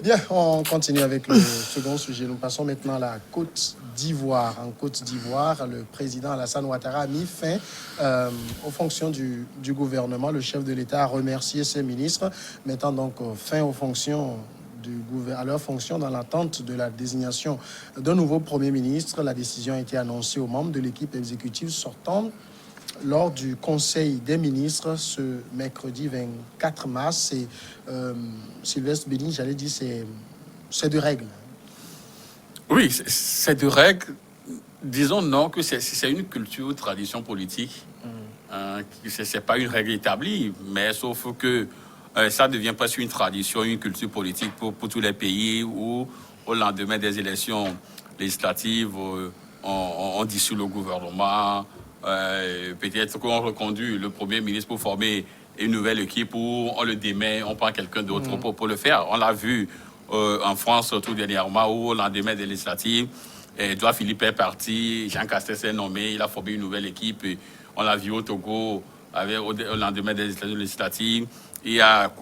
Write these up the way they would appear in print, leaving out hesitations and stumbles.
Bien, on continue avec le second sujet. Nous passons maintenant à la Côte d'Ivoire. En Côte d'Ivoire, le président Alassane Ouattara a mis fin aux fonctions du gouvernement. Le chef de l'État a remercié ses ministres, mettant donc fin aux fonctions à leurs fonctions dans l'attente de la désignation d'un nouveau Premier ministre. La décision a été annoncée aux membres de l'équipe exécutive sortante lors du Conseil des ministres ce mercredi 24 mars. Et Sylvestre Béni, j'allais dire, c'est de règle. Oui, c'est de règle. Disons non que c'est une culture, tradition politique. C'est pas une règle établie, mais sauf que ça devient presque une tradition, une culture politique pour tous les pays où, au lendemain des élections législatives, on dissout le gouvernement. Peut-être qu'on reconduit le Premier ministre pour former une nouvelle équipe ou on le démet, on prend quelqu'un d'autre pour le faire. On l'a vu en France tout dernièrement où, au lendemain des législatives, Edouard Philippe est parti, Jean Castex est nommé, il a formé une nouvelle équipe. On l'a vu au Togo au lendemain des législatives. Il y a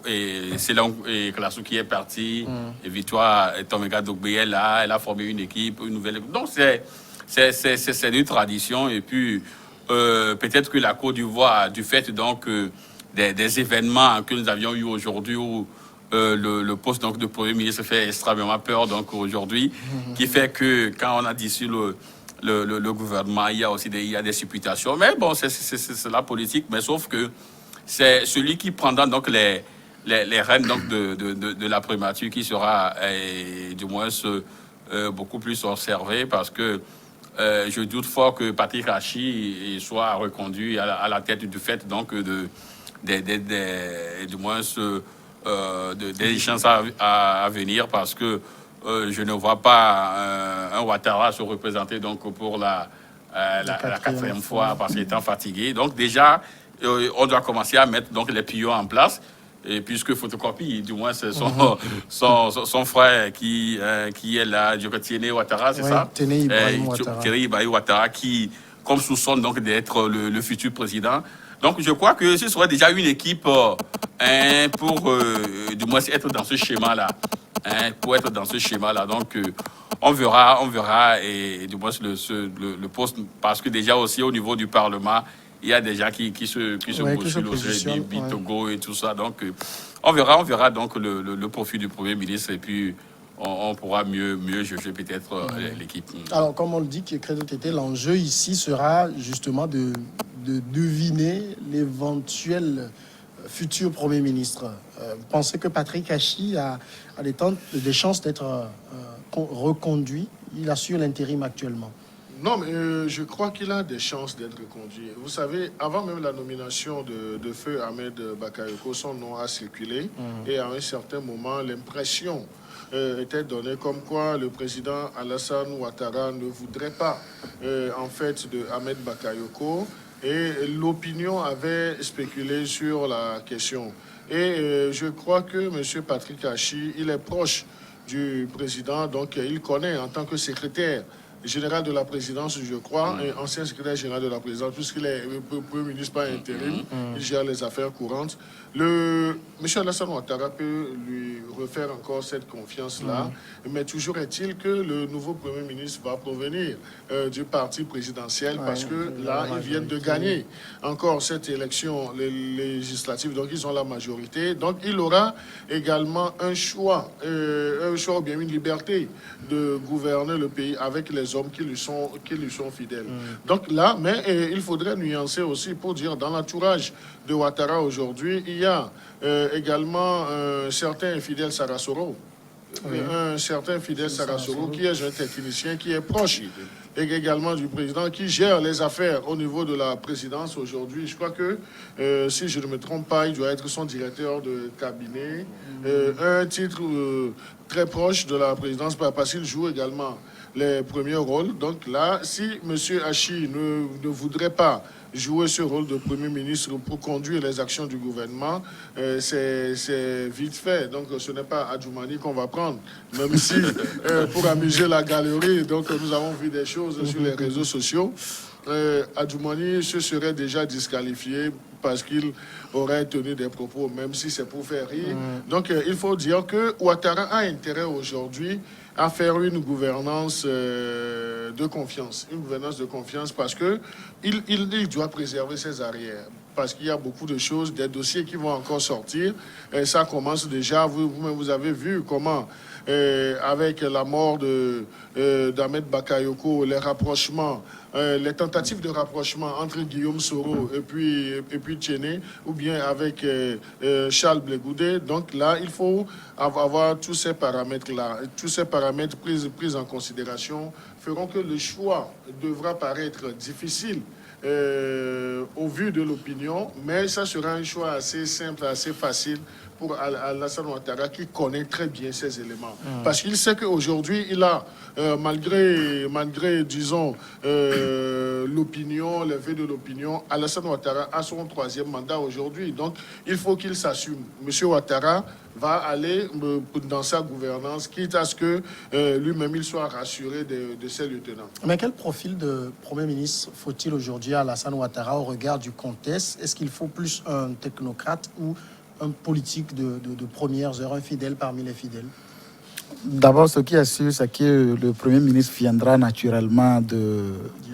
Selon Klassou qui est parti, et Victoire Tomega Dogbe est là, elle a formé une équipe, une nouvelle équipe. Donc c'est une tradition. Et puis peut-être que la Côte d'Ivoire, du fait donc des événements que nous avions eu aujourd'hui où le poste donc, de Premier ministre fait extrêmement peur donc aujourd'hui, qui fait que quand on a dissous le gouvernement, il y a aussi des supputations. Mais bon, c'est la politique, mais sauf que c'est celui qui prendra donc les rênes donc, de la primature qui sera du moins beaucoup plus observé, parce que je doute fort que Patrick Hachi soit reconduit à la tête du fait donc du moins des chances à venir, parce que je ne vois pas un Ouattara se représenter donc pour la quatrième fois parce qu'il est fatigué. Donc déjà, on doit commencer à mettre donc les pions en place. Et puisque Photocopie, du moins, c'est son frère qui est là, Tiene Ouattara, c'est ça? Tiene Ibrahim Ouattara. Tiene Ibrahim Ouattara, qui, comme soupçonne donc d'être le futur président. Donc, je crois que ce serait déjà une équipe pour, du moins, être dans ce schéma-là. Pour être dans ce schéma-là. Donc, on verra, et du moins, le poste, parce que déjà aussi, au niveau du Parlement, il y a des gens qui se postulent aussi, Togo et tout ça. Donc, on verra donc le profil du Premier ministre, et puis on pourra mieux juger peut-être l'équipe. Alors, comme on le dit, l'enjeu ici sera justement de deviner l'éventuel futur Premier ministre. Vous pensez que Patrick Hachi a des chances d'être reconduit? Il assure l'intérim actuellement. Non, mais je crois qu'il a des chances d'être reconduit. Vous savez, avant même la nomination de feu Ahmed Bakayoko, son nom a circulé. Et à un certain moment, l'impression était donnée comme quoi le président Alassane Ouattara ne voudrait pas, en fait, de Ahmed Bakayoko. Et l'opinion avait spéculé sur la question. Et je crois que M. Patrick Hachi, il est proche du président, donc il connaît en tant que secrétaire général de la présidence, je crois, et ancien secrétaire général de la présidence, puisqu'il est Premier ministre par intérim, il gère les affaires courantes. M. Alassane Ouattara peut lui refaire encore cette confiance-là, mais toujours est-il que le nouveau Premier ministre va provenir du parti présidentiel, parce que là, ils viennent de gagner encore cette élection législative, donc ils ont la majorité. Donc il aura également un choix ou bien une liberté de gouverner le pays avec les hommes qui lui sont fidèles. Donc là, mais il faudrait nuancer aussi pour dire, dans l'entourage de Ouattara aujourd'hui, il y a également un certain Fidel Sarasoro. Un certain Fidel Sarasoro qui est un technicien qui est proche et également du président, qui gère les affaires au niveau de la présidence aujourd'hui. Je crois que, si je ne me trompe pas, il doit être son directeur de cabinet. Un titre très proche de la présidence, parce qu'il joue également les premiers rôles. Donc là, si M. Hachi ne voudrait pas jouer ce rôle de Premier ministre pour conduire les actions du gouvernement, c'est vite fait. Donc ce n'est pas Adjoumani qu'on va prendre, même si pour amuser la galerie, donc nous avons vu des choses sur les réseaux sociaux. Adjoumani se serait déjà disqualifié parce qu'il aurait tenu des propos, même si c'est pour faire rire. Donc, il faut dire que Ouattara a intérêt aujourd'hui à faire une gouvernance de confiance. Une gouvernance de confiance parce que il doit préserver ses arrières. Parce qu'il y a beaucoup de choses, des dossiers qui vont encore sortir. Et ça commence déjà, vous avez vu comment, avec la mort d'Ahmed Bakayoko, les rapprochements, les tentatives de rapprochement entre Guillaume Soro et puis Tchéné, ou bien avec Charles Blé-Goudé. Donc là, il faut avoir tous ces paramètres-là. Tous ces paramètres pris en considération feront que le choix devra paraître difficile au vu de l'opinion, mais ça sera un choix assez simple, assez facile pour Alassane Ouattara qui connaît très bien ces éléments. Parce qu'il sait qu'aujourd'hui, il a, malgré disons, l'opinion, les vœux de l'opinion, Alassane Ouattara a son 3e mandat aujourd'hui. Donc, il faut qu'il s'assume. Monsieur Ouattara va aller dans sa gouvernance, quitte à ce que lui-même il soit rassuré de ses lieutenants. Mais quel profil de Premier ministre faut-il aujourd'hui à Alassane Ouattara au regard du contexte? Est-ce qu'il faut plus un technocrate ou un politique de premières heures, un fidèle parmi les fidèles? D'abord, ce qui est sûr, c'est que le Premier ministre viendra naturellement du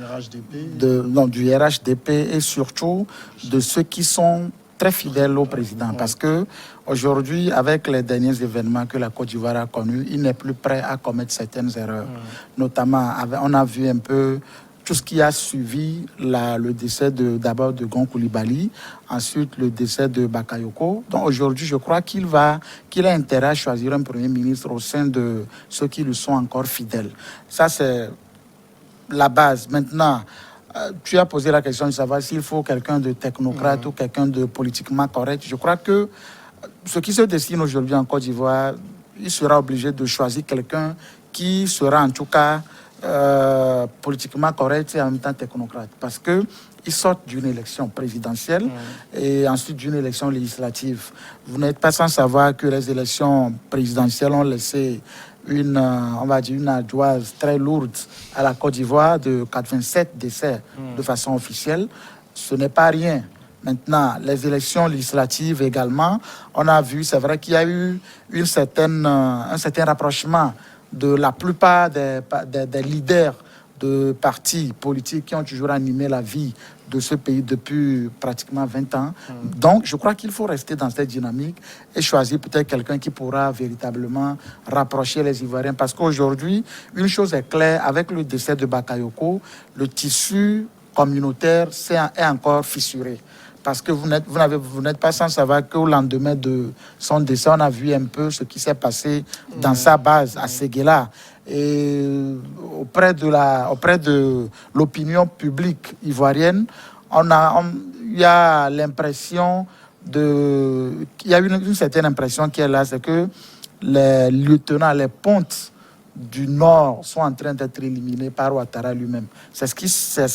RHDP, du RHDP et surtout de ceux qui sont très fidèles au président. Parce que aujourd'hui, avec les derniers événements que la Côte d'Ivoire a connus, il n'est plus prêt à commettre certaines erreurs. Notamment, on a vu un peu tout ce qui a suivi le décès d'abord de Gon Coulibaly, ensuite le décès de Bakayoko. Donc aujourd'hui, je crois qu'il a intérêt à choisir un Premier ministre au sein de ceux qui lui sont encore fidèles. Ça, c'est la base. Maintenant, tu as posé la question de savoir s'il faut quelqu'un de technocrate ou quelqu'un de politiquement correct. Je crois que ce qui se dessine aujourd'hui en Côte d'Ivoire, il sera obligé de choisir quelqu'un qui sera en tout cas politiquement correct et en même temps technocrate. Parce qu'ils sortent d'une élection présidentielle et ensuite d'une élection législative. Vous n'êtes pas sans savoir que les élections présidentielles ont laissé une ardoise très lourde à la Côte d'Ivoire de 87 décès de façon officielle. Ce n'est pas rien. Maintenant, les élections législatives également, on a vu, c'est vrai qu'il y a eu un certain rapprochement de la plupart des leaders de partis politiques qui ont toujours animé la vie de ce pays depuis pratiquement 20 ans. Donc, je crois qu'il faut rester dans cette dynamique et choisir peut-être quelqu'un qui pourra véritablement rapprocher les Ivoiriens. Parce qu'aujourd'hui, une chose est claire, avec le décès de Bakayoko, le tissu communautaire est encore fissuré. Parce que vous n'êtes pas sans savoir qu'au lendemain de son décès, on a vu un peu ce qui s'est passé dans sa base à Séguéla. Et auprès de l'opinion publique ivoirienne, il y a l'impression il y a une certaine impression qui est là, c'est que les lieutenants, les pontes du Nord sont en train d'être éliminés par Ouattara lui-même. C'est ce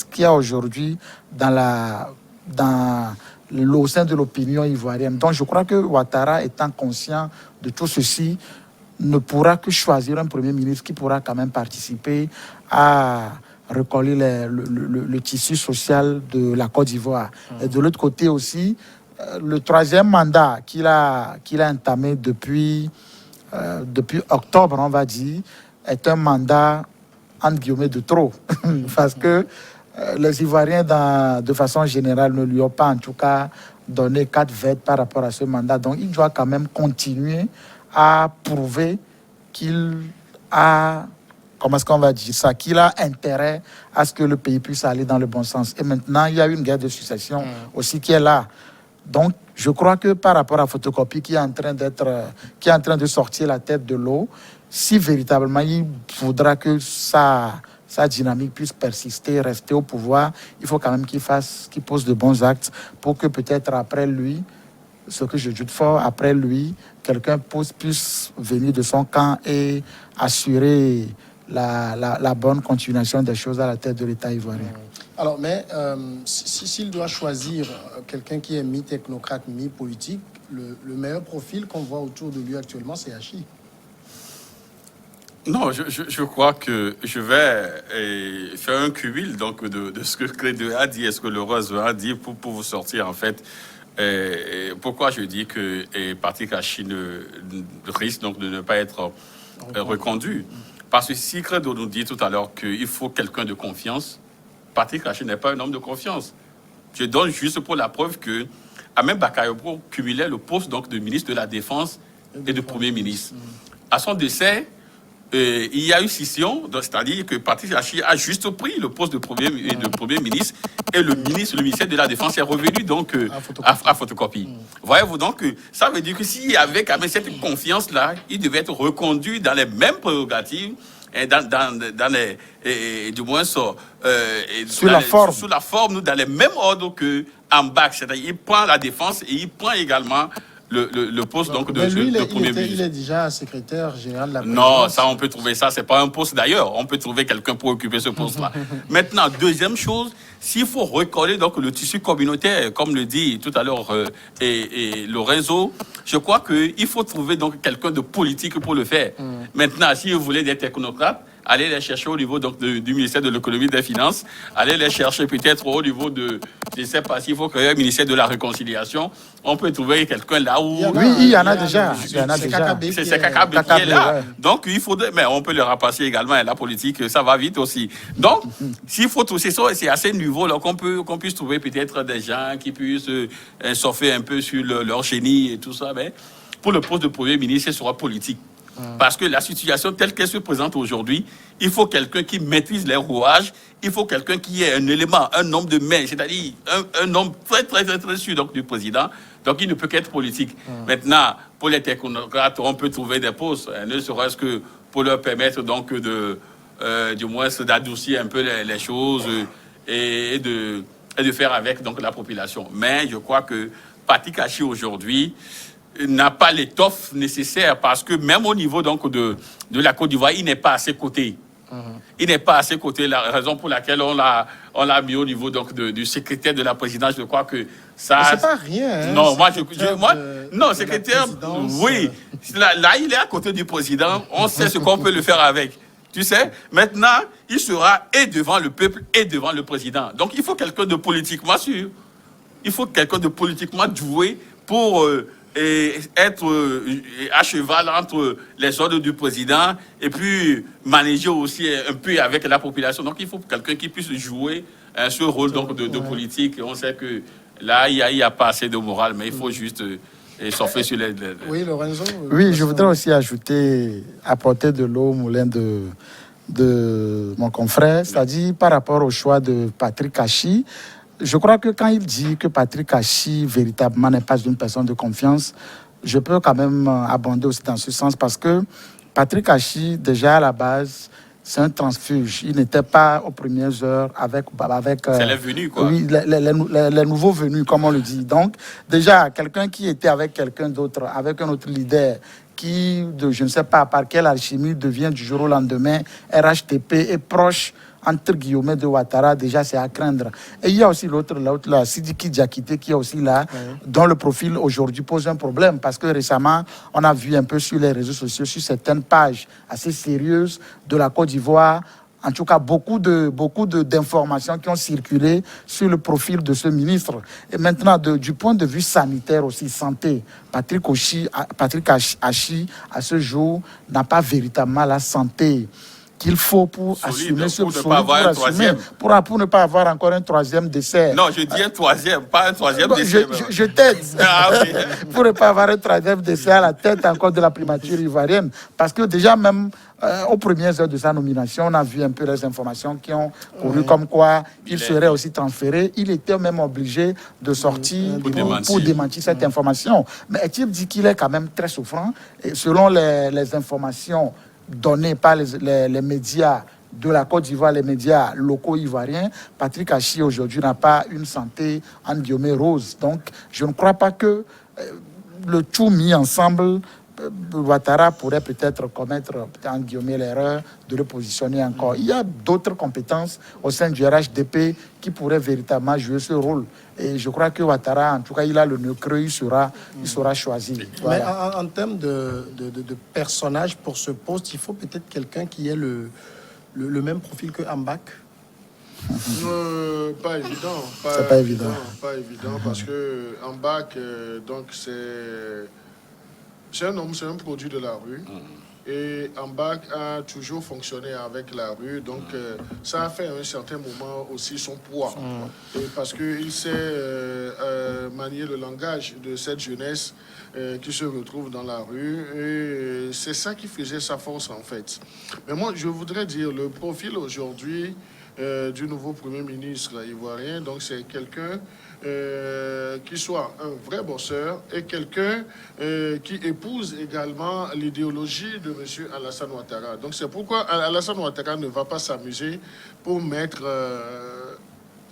qu'il y a aujourd'hui au sein de l'opinion ivoirienne. Donc je crois que Ouattara, étant conscient de tout ceci, ne pourra que choisir un Premier ministre qui pourra quand même participer à recoller le tissu social de la Côte d'Ivoire. Et de l'autre côté aussi, le 3e mandat qu'il a entamé depuis octobre, on va dire, est un mandat, entre guillemets, de trop. Parce que les Ivoiriens, de façon générale, ne lui ont pas, en tout cas, donné 4 vêtements par rapport à ce mandat. Donc, il doit quand même continuer à prouver qu'il a, comment est-ce qu'on va dire ça, qu'il a intérêt à ce que le pays puisse aller dans le bon sens. Et maintenant, il y a une guerre de succession aussi qui est là. Donc, je crois que par rapport à Photocopie qui est en train de sortir la tête de l'eau, si véritablement il faudra que sa dynamique puisse persister, rester au pouvoir, il faut quand même qu'il pose de bons actes pour que peut-être après lui, ce que je doute fort, après lui, quelqu'un puisse venir de son camp et assurer la bonne continuation des choses à la tête de l'État ivoirien. Alors, mais s'il doit choisir quelqu'un qui est mi-technocrate, mi-politique, le meilleur profil qu'on voit autour de lui actuellement, c'est Hachi. Non, je crois que je vais faire un cumul donc, de ce que Clédeux a dit et ce que Laurence a dit pour vous sortir en fait. Pourquoi je dis que Patrick Hachi risque donc de ne pas être reconduit. Parce que si Credo nous dit tout à l'heure qu'il faut quelqu'un de confiance, Patrick Hachi n'est pas un homme de confiance. Je donne juste pour la preuve que Ahmed Bakayoko cumulait le poste donc, de ministre de la Défense et de Premier ministre. À son décès, il y a eu scission, c'est-à-dire que Patrick Hachi a juste pris le poste de Premier ministre et le ministère de la Défense est revenu donc à photocopie. Voyez-vous donc, ça veut dire que s'il y avait quand même cette confiance-là, il devait être reconduit dans les mêmes prérogatives et dans les, du moins sous la forme, dans les mêmes ordres que Ambak, c'est-à-dire il prend la défense et il prend également le poste donc de Premier ministre. Il est déjà secrétaire général de la présidence. Non, ça on peut trouver ça, c'est pas un poste d'ailleurs. On peut trouver quelqu'un pour occuper ce poste-là. Maintenant, deuxième chose, s'il faut recoller donc le tissu communautaire, comme le dit tout à l'heure et Lorenzo, je crois qu'il faut trouver donc quelqu'un de politique pour le faire. Maintenant, si vous voulez des technocrates, allez les chercher au niveau donc, du ministère de l'économie et des finances, allez les chercher peut-être au niveau de, je ne sais pas s'il faut créer un ministère de la réconciliation, on peut trouver quelqu'un là où... Oui, il y en a déjà. C'est Kakabé qui est là. Ouais. Donc, il faudrait... Mais on peut le rapacier également, la politique, ça va vite aussi. Donc, s'il faut tout... C'est assez nouveau qu'on puisse trouver peut-être des gens qui puissent surfer un peu sur leur génie et tout ça. Mais pour le poste de Premier ministre, ce sera politique. Parce que la situation telle qu'elle se présente aujourd'hui, il faut quelqu'un qui maîtrise les rouages, il faut quelqu'un qui ait un élément, un homme de main, c'est-à-dire un homme très sûr donc, du président. Donc il ne peut qu'être politique. Maintenant, pour les technocrates, on peut trouver des postes, ne serait-ce que pour leur permettre donc du moins d'adoucir un peu les choses et de faire avec donc, la population. Mais je crois que Patrick Hachi aujourd'hui n'a pas l'étoffe nécessaire parce que même au niveau donc, de la Côte d'Ivoire, il n'est pas à ses côtés. Il n'est pas à ses côtés. La raison pour laquelle on l'a mis au niveau donc, du secrétaire de la présidence, je crois que ça... C'est pas rien. Non, non, secrétaire, oui. Là, il est à côté du président. On sait ce qu'on peut le faire avec. Tu sais, maintenant, il sera et devant le peuple et devant le président. Donc, il faut quelqu'un de politiquement sûr. Il faut quelqu'un de politiquement doué pour... et être à cheval entre les ordres du président et puis manager aussi un peu avec la population. Donc, il faut quelqu'un qui puisse jouer ce rôle donc, de politique. On sait que là, il n'y a pas assez de morale, mais il faut juste surfer sur les... Oui, Lorenzo. Oui, je voudrais aussi apporter de l'eau au moulin de mon confrère, c'est-à-dire par rapport au choix de Patrick Hachi. Je crois que quand il dit que Patrick Hachi véritablement n'est pas une personne de confiance, je peux quand même abonder aussi dans ce sens parce que Patrick Hachi, déjà à la base, c'est un transfuge. Il n'était pas aux premières heures avec c'est les venus, quoi. Oui, les nouveaux venus, comme on le dit. Donc, déjà, quelqu'un qui était avec quelqu'un d'autre, avec un autre leader, qui, je ne sais pas par quelle alchimie, devient du jour au lendemain RHTP et proche entre guillemets de Ouattara, déjà c'est à craindre. Et il y a aussi l'autre là, Sidiki Diakité, qui est aussi là, dont le profil aujourd'hui pose un problème, parce que récemment, on a vu un peu sur les réseaux sociaux, sur certaines pages assez sérieuses de la Côte d'Ivoire, en tout cas beaucoup d'informations qui ont circulé sur le profil de ce ministre. Et maintenant, du point de vue sanitaire aussi, santé, Patrick Hachi, à ce jour, n'a pas véritablement la santé qu'il faut pour assumer ce pour ne pas avoir encore un troisième décès. Non, je dis un troisième, pas un troisième décès. Je t'aide. Pour ne pas avoir un troisième décès à la tête encore de la primature ivoirienne. Parce que déjà même aux premières heures de sa nomination, on a vu un peu les informations qui ont couru comme quoi il serait aussi transféré. Il était même obligé de sortir pour démentir cette information. Mais est-il dit qu'il est quand même très souffrant. Et selon les informations donné par les médias de la Côte d'Ivoire, les médias locaux ivoiriens, Patrick Hachi aujourd'hui n'a pas une santé en guillemets rose. Donc, je ne crois pas que le tout mis ensemble Ouattara pourrait peut-être commettre, en guillemets, l'erreur de le positionner encore. Il y a d'autres compétences au sein du RHDP qui pourraient véritablement jouer ce rôle. Et je crois que Ouattara, en tout cas, il a le nœud creux, il sera choisi. Voilà. Mais en termes de personnage pour ce poste, il faut peut-être quelqu'un qui ait le même profil que Ambak. Pas évident. C'est pas évident. Pas évident parce que Ambak, donc c'est un homme, c'est un produit de la rue. Et Ambak a toujours fonctionné avec la rue, donc ça a fait à un certain moment aussi son poids. Et parce qu'il sait manier le langage de cette jeunesse qui se retrouve dans la rue. Et c'est ça qui faisait sa force en fait. Mais moi, je voudrais dire, le profil aujourd'hui du nouveau Premier ministre ivoirien, donc c'est quelqu'un qui soit un vrai bosseur et quelqu'un qui épouse également l'idéologie de M. Alassane Ouattara. Donc c'est pourquoi Alassane Ouattara ne va pas s'amuser pour mettre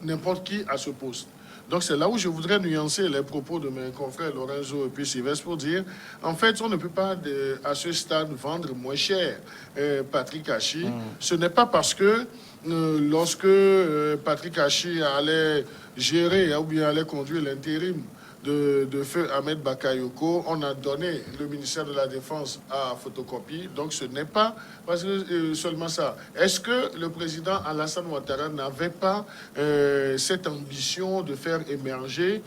n'importe qui à ce poste. Donc c'est là où je voudrais nuancer les propos de mes confrères Lorenzo et puis Sylvestre pour dire, en fait, on ne peut pas à ce stade vendre moins cher Patrick Hachi. Ce n'est pas parce que lorsque Patrick Hachi allait gérer ou bien allait conduire l'intérim de feu Ahmed Bakayoko, on a donné le ministère de la Défense à photocopie. Donc ce n'est pas parce que seulement ça. Est-ce que le président Alassane Ouattara n'avait pas cette ambition de faire émerger,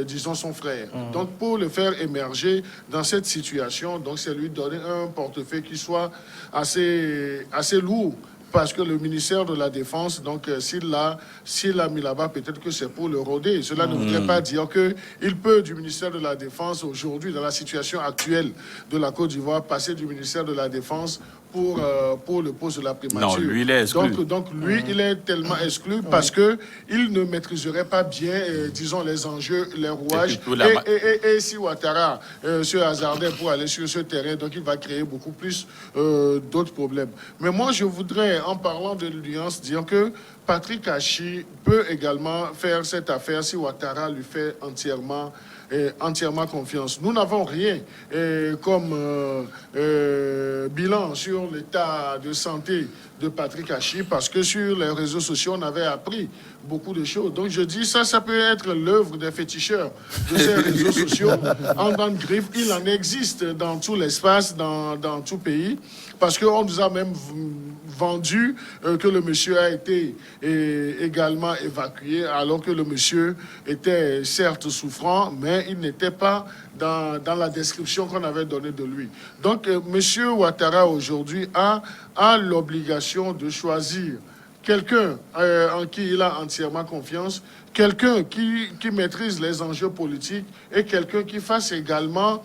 disons, son frère? Donc pour le faire émerger dans cette situation, donc c'est lui donner un portefeuille qui soit assez lourd. Parce que le ministère de la Défense, donc s'il l'a mis là-bas, peut-être que c'est pour le rôder. Cela ne voudrait pas dire qu'il peut, du ministère de la Défense, aujourd'hui, dans la situation actuelle de la Côte d'Ivoire, passer du ministère de la Défense pour le poste de la primature. Non, lui, il est exclu. Donc lui, il est tellement exclu parce qu'il ne maîtriserait pas bien, disons, les enjeux, les rouages. Et si Ouattara se hasardait pour aller sur ce terrain, donc il va créer beaucoup plus d'autres problèmes. Mais moi, je voudrais, en parlant de nuance, dire que Patrick Hachi peut également faire cette affaire si Ouattara lui fait entièrement confiance. Nous n'avons rien comme bilan sur l'état de santé de Patrick Hachi parce que sur les réseaux sociaux, on avait appris beaucoup de choses. Donc je dis, ça peut être l'œuvre des féticheurs de ces réseaux sociaux. En grande griffe, il en existe dans tout l'espace, dans tout pays, parce qu'on nous a même vendu que le monsieur a été également évacué, alors que le monsieur était certes souffrant, mais il n'était pas dans la description qu'on avait donnée de lui. Donc, monsieur Ouattara, aujourd'hui, a l'obligation de choisir quelqu'un en qui il a entièrement confiance, quelqu'un qui maîtrise les enjeux politiques et quelqu'un qui fasse également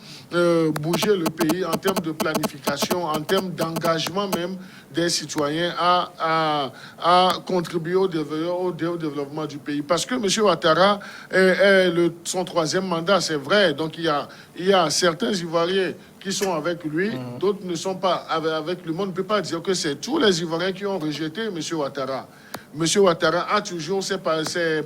bouger le pays en termes de planification, en termes d'engagement même des citoyens à contribuer au développement du pays. Parce que M. Ouattara est son troisième mandat, c'est vrai. Donc il y a certains Ivoiriens qui sont avec lui, d'autres ne sont pas avec lui. On ne peut pas dire que c'est tous les Ivoiriens qui ont rejeté M. Ouattara. M. Ouattara a toujours ses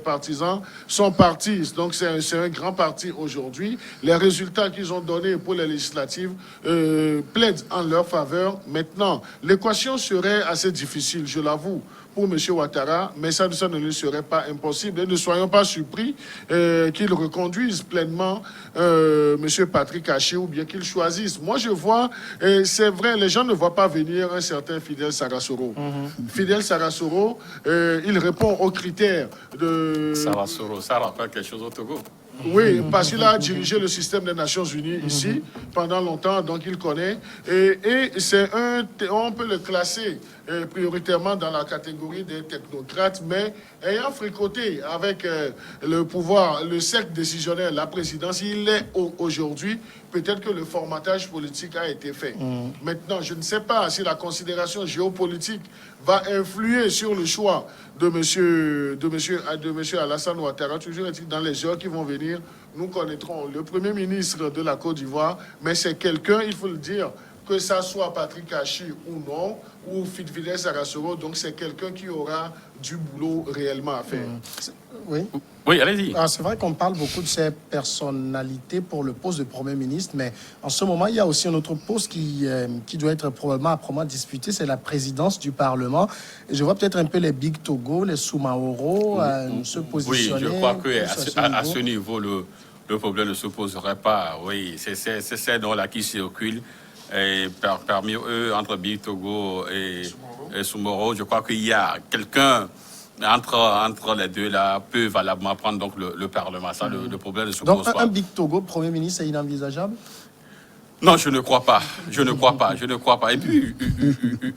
partisans, son parti, donc c'est un grand parti aujourd'hui. Les résultats qu'ils ont donnés pour les législatives plaident en leur faveur. Maintenant, l'équation serait assez difficile, je l'avoue, pour M. Ouattara, mais ça ne lui serait pas impossible. Et ne soyons pas surpris qu'il reconduise pleinement M. Patrick Hachi ou bien qu'il choisisse. Moi, je vois, c'est vrai, les gens ne voient pas venir un certain Fidel Sarasoro. Fidel Sarasoro, il répond aux critères de... Sarasoro, ça rappelle quelque chose au Togo. Oui, parce qu'il a dirigé le système des Nations Unies ici pendant longtemps, donc il connaît. Et c'est on peut le classer prioritairement dans la catégorie des technocrates, mais ayant fréquenté avec le pouvoir, le cercle décisionnaire, la présidence, il est aujourd'hui, peut-être que le formatage politique a été fait. Maintenant, je ne sais pas si la considération géopolitique va influer sur le choix de monsieur Alassane Ouattara. Toujours est-il, dans les heures qui vont venir, nous connaîtrons le Premier ministre de la Côte d'Ivoire, mais c'est quelqu'un, il faut le dire, que ça soit Patrick Hachi ou non, ou Fitviles Sarasoro, donc c'est quelqu'un qui aura du boulot réellement à faire. Oui. Oui, allez-y. C'est vrai qu'on parle beaucoup de ces personnalités pour le poste de Premier ministre, mais en ce moment, il y a aussi un autre poste qui doit être probablement âprement disputé, c'est la présidence du Parlement. Et je vois peut-être un peu les Big Togo, les Soumaoro se positionner. Oui, je crois qu'à ce niveau, le problème ne se poserait pas. Oui, c'est ces noms-là qui circulent. Et parmi eux, entre Big Togo et Soumoro, je crois qu'il y a quelqu'un entre les deux là peut valablement prendre donc le Parlement. Ça, le problème ne se pose pas. Donc un Big Togo Premier ministre, c'est inenvisageable? Non, je ne crois pas. Je ne crois pas. Et puis,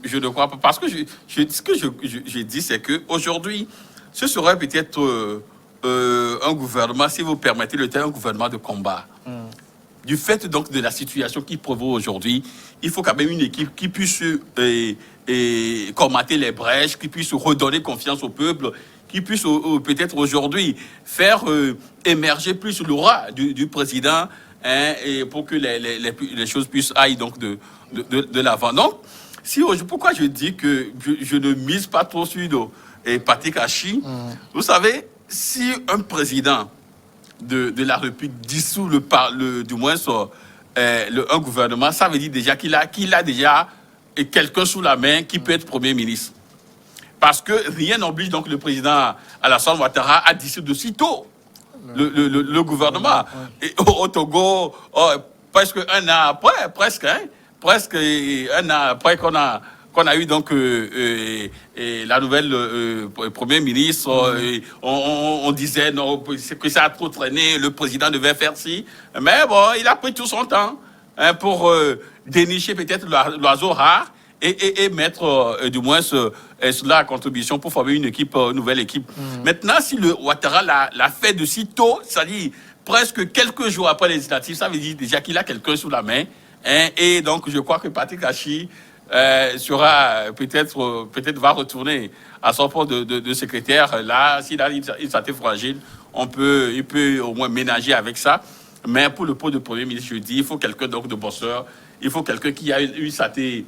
je ne crois pas. Parce que ce que je dis, c'est qu'aujourd'hui, ce serait peut-être un gouvernement, si vous permettez le terme, un gouvernement de combat. Du fait donc de la situation qui prévaut aujourd'hui, il faut quand même une équipe qui puisse commater les brèches, qui puisse redonner confiance au peuple, qui puisse peut-être aujourd'hui faire émerger plus l'aura du président, hein, et pour que les choses puissent aller donc de l'avant. Donc, pourquoi je dis que je ne mise pas trop sur Patrick Hachi? Vous savez, si un président de la République dissout du moins un gouvernement, ça veut dire déjà qu'il a déjà quelqu'un sous la main qui peut être Premier ministre. Parce que rien n'oblige donc le président Alassane Ouattara à dissoudre de sitôt le gouvernement. Et au Togo, presque un an après, presque un an après qu'on a eu donc la nouvelle Premier ministre, on disait non, que ça a trop traîné, le président devait faire ci. Mais bon, il a pris tout son temps pour dénicher peut-être l'oiseau rare et mettre du moins cela à contribution pour former une nouvelle équipe. Maintenant, si le Ouattara l'a fait de si tôt, c'est-à-dire presque quelques jours après les législatives, ça veut dire déjà qu'il a quelqu'un sous la main. Et donc, je crois que Patrick Hachi sera peut-être va retourner à son poste de secrétaire. Là, s'il a une santé fragile, il peut au moins ménager avec ça. Mais pour le poste de Premier ministre, je dis, il faut quelqu'un donc de bosseur. Il faut quelqu'un qui a une santé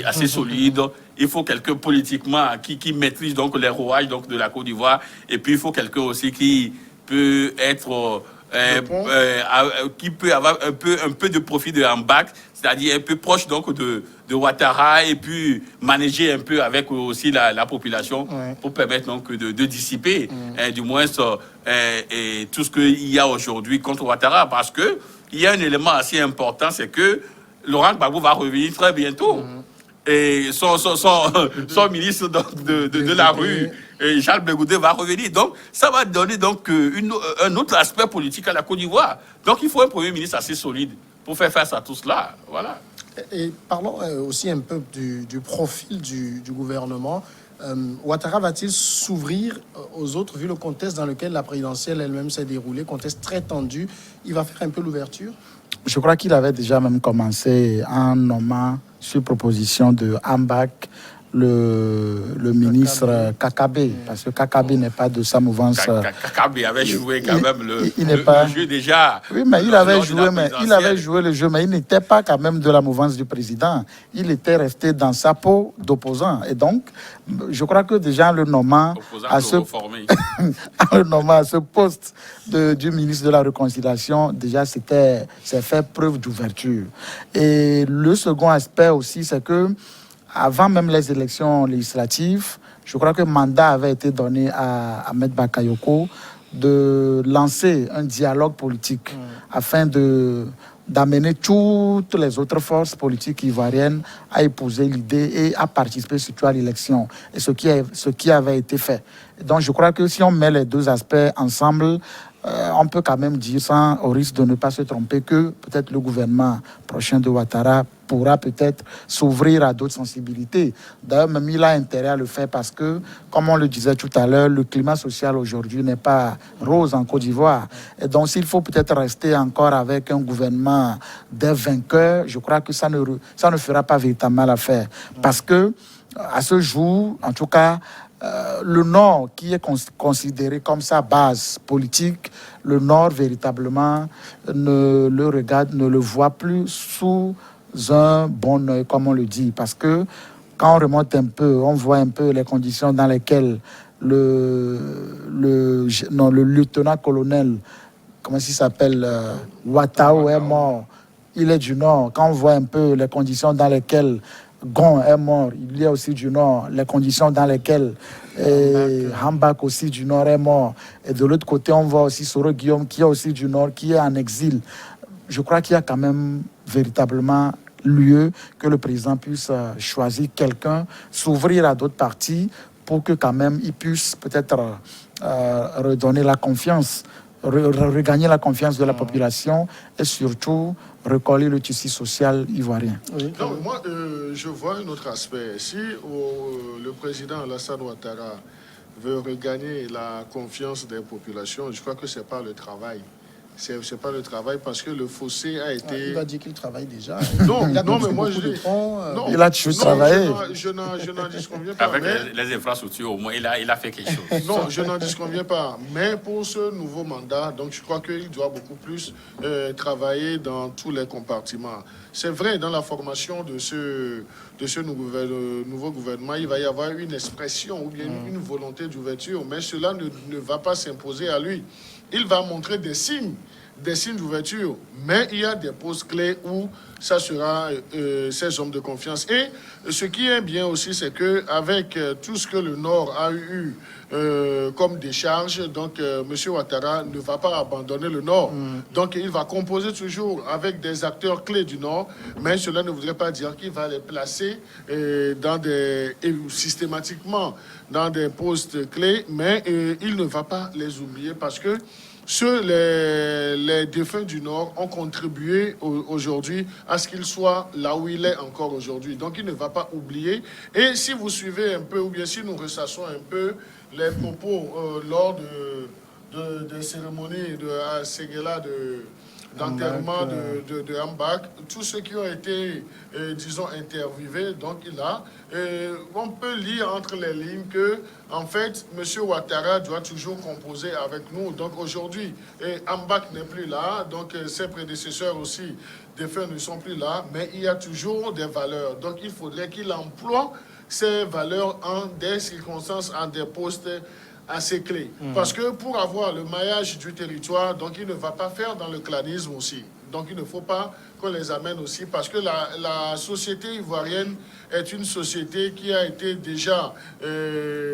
assez solide. Il faut quelqu'un politiquement qui maîtrise donc les rouages donc de la Côte d'Ivoire. Et puis il faut quelqu'un aussi qui peut être qui peut avoir un peu de profit de Hambak, c'est-à-dire un peu proche donc de Ouattara, et puis manager un peu avec aussi la population pour permettre donc de dissiper du moins et tout ce qu'il y a aujourd'hui contre Ouattara. Parce que il y a un élément assez important, c'est que Laurent Gbagbo va revenir très bientôt. Et son ministre de la rue, Charles Blegoudé, va revenir. Donc, ça va donner donc un autre aspect politique à la Côte d'Ivoire. Donc, il faut un Premier ministre assez solide pour faire face à tout cela. Voilà. Et parlons aussi un peu du profil du gouvernement. Ouattara va-t-il s'ouvrir aux autres, vu le contexte dans lequel la présidentielle elle-même s'est déroulée, contexte très tendu? Il va faire un peu l'ouverture? Je crois qu'il avait déjà même commencé en nommant, sur proposition de Hambak, le ministre Kakabe, parce que Kakabe n'est pas de sa mouvance. Kakabe avait joué quand même le jeu déjà. Oui, mais il avait joué le jeu, mais il n'était pas quand même de la mouvance du président. Il était resté dans sa peau d'opposant. Et donc, je crois que déjà le nommant à ce poste du ministre de la Réconciliation, déjà c'est fait preuve d'ouverture. Et le second aspect aussi, c'est que avant même les élections législatives, je crois que mandat avait été donné à Ahmed Bakayoko de lancer un dialogue politique afin d'amener toutes les autres forces politiques ivoiriennes à épouser l'idée et à participer surtout à l'élection. Et ce qui avait été fait. Donc je crois que si on met les deux aspects ensemble, on peut quand même dire, au risque de ne pas se tromper, que peut-être le gouvernement prochain de Ouattara pourra peut-être s'ouvrir à d'autres sensibilités. D'ailleurs, même il a intérêt à le faire parce que, comme on le disait tout à l'heure, le climat social aujourd'hui n'est pas rose en Côte d'Ivoire. Et donc, s'il faut peut-être rester encore avec un gouvernement des vainqueurs, je crois que ça ne fera pas véritablement l'affaire. Parce que, à ce jour, en tout cas, le Nord, qui est considéré comme sa base politique, le Nord véritablement ne le voit plus sous un bon œil, comme on le dit, parce que quand on remonte un peu, on voit un peu les conditions dans lesquelles le lieutenant-colonel, comment il s'appelle, Ouattao est mort. Il est du Nord. Quand on voit un peu les conditions dans lesquelles Gon est mort, il y a aussi du Nord. Les conditions dans lesquelles Hambak aussi du Nord est mort. Et de l'autre côté, on voit aussi Soro Guillaume qui est aussi du Nord, qui est en exil. Je crois qu'il y a quand même véritablement lieu que le président puisse choisir quelqu'un, s'ouvrir à d'autres partis pour que quand même il puisse peut-être redonner la confiance, regagner la confiance de la population et surtout recoller le tissu social ivoirien. Oui. Non, mais moi, je vois un autre aspect. Si le président Alassane Ouattara veut regagner la confiance des populations, je crois que ce n'est pas le travail. C'est pas le travail parce que le fossé a été... Il va dire qu'il travaille déjà. Non, il a non, mais construit moi beaucoup je de dis... troncs, Non, il a toujours travaillé. Je n'en disconviens pas. Avec mais... les infrastructures, au moins, il a fait quelque chose. Non, je n'en disconviens pas. Mais pour ce nouveau mandat, donc je crois qu'il doit beaucoup plus travailler dans tous les compartiments. C'est vrai, dans la formation de ce nouveau gouvernement, il va y avoir une expression ou bien une volonté d'ouverture, mais cela ne va pas s'imposer à lui. Il va montrer des signes d'ouverture, mais il y a des postes clés où ça sera ces hommes de confiance. Et ce qui est bien aussi, c'est qu'avec tout ce que le Nord a eu comme décharge, donc M. Ouattara ne va pas abandonner le Nord. Donc il va composer toujours avec des acteurs clés du Nord, mais cela ne voudrait pas dire qu'il va les placer systématiquement dans des postes clés, mais il ne va pas les oublier parce que les défunts du Nord ont contribué aujourd'hui à ce qu'il soit là où il est encore aujourd'hui. Donc, il ne va pas oublier. Et si vous suivez un peu, ou bien si nous ressassons un peu les propos lors des cérémonies de Séguéla d'enterrement de Hambak, tous ceux qui ont été, disons, interviewés, donc on peut lire entre les lignes que, en fait, M. Ouattara doit toujours composer avec nous. Donc aujourd'hui, Hambak n'est plus là, donc ses prédécesseurs aussi, défunts, ne sont plus là, mais il y a toujours des valeurs. Donc il faudrait qu'il emploie ces valeurs en des circonstances, en des postes assez clés. Parce que pour avoir le maillage du territoire, donc il ne va pas faire dans le clanisme aussi. Donc il ne faut pas qu'on les amène aussi, parce que la société ivoirienne est une société qui a été déjà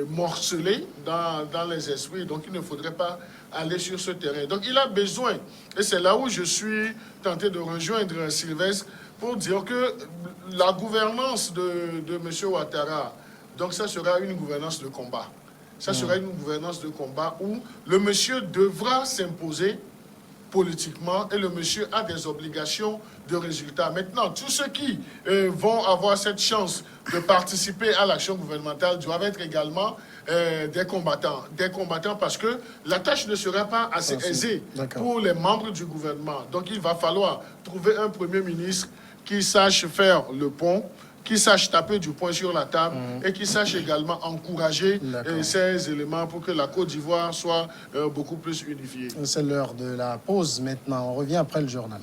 morcelée dans les esprits. Donc il ne faudrait pas aller sur ce terrain. Donc il a besoin, et c'est là où je suis tenté de rejoindre Sylvestre, pour dire que la gouvernance de M. Ouattara, donc ça sera une gouvernance de combat. Ça sera une gouvernance de combat où le monsieur devra s'imposer politiquement et le monsieur a des obligations de résultats. Maintenant, tous ceux qui vont avoir cette chance de participer à l'action gouvernementale doivent être également des combattants. Des combattants parce que la tâche ne sera pas assez aisée pour les membres du gouvernement. Donc il va falloir trouver un Premier ministre qui sache faire le pont, qui sache taper du poing sur la table et qui sache également encourager ces éléments pour que la Côte d'Ivoire soit beaucoup plus unifiée. C'est l'heure de la pause maintenant. On revient après le journal.